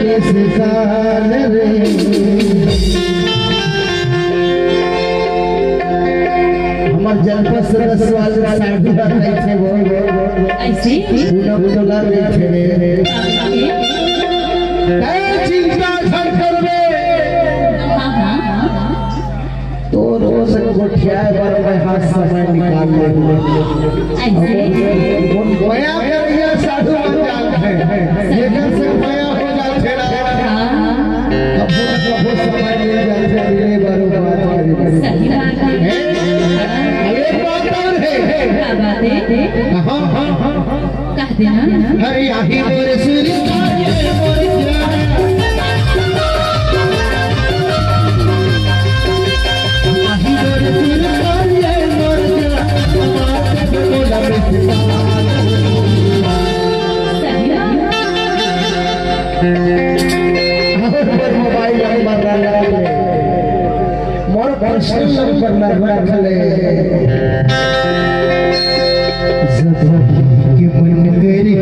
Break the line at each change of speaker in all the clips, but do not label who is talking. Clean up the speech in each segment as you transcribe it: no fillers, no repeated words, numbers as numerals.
बेसकाल रे हमार जनपद सरस वाले साधु बताई थे वो
ऐसे
फूला रे रे चिंता घर करवे तो रोज गोठिया पर मैं हाथ समय निकाल ले कौन गोया कर ये साधु बन है लेकिन से गोया हो जाते अब वो समय ले जाते अगले बार बात करें
सही बात है
अरे बात है
क्या बात है
हां हां हां
कह देना
हरि आही मेरे सिर mobile number more personal number रखले के मन तेरी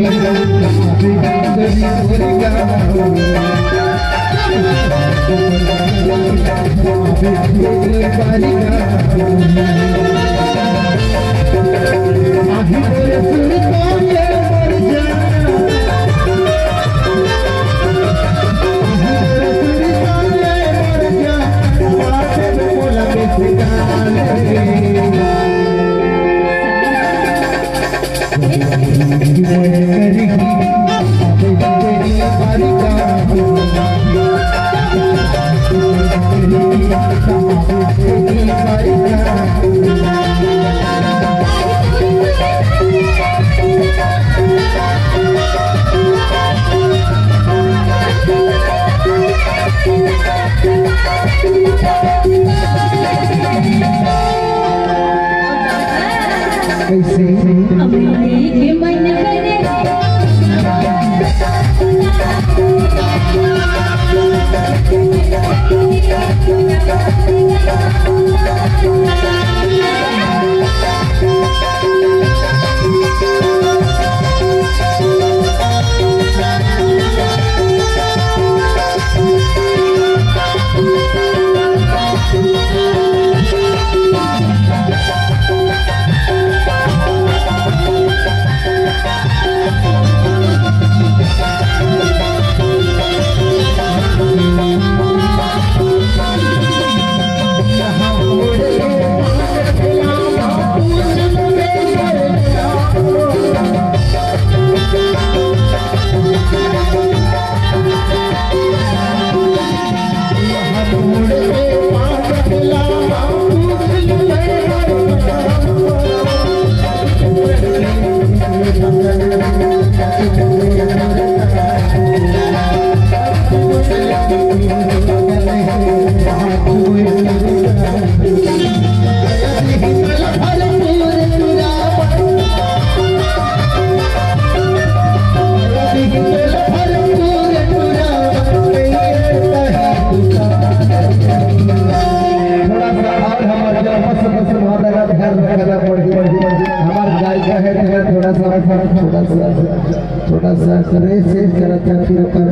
थोड़ा सा करे से करता फिर कर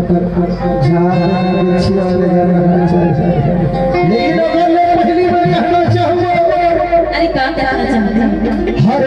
झाड़ अच्छी वाले गाना चाहिए लेकिन अगर मैं पहली बार कहना चाहूँगा
अरे क्या कहना चाहते हैं
हर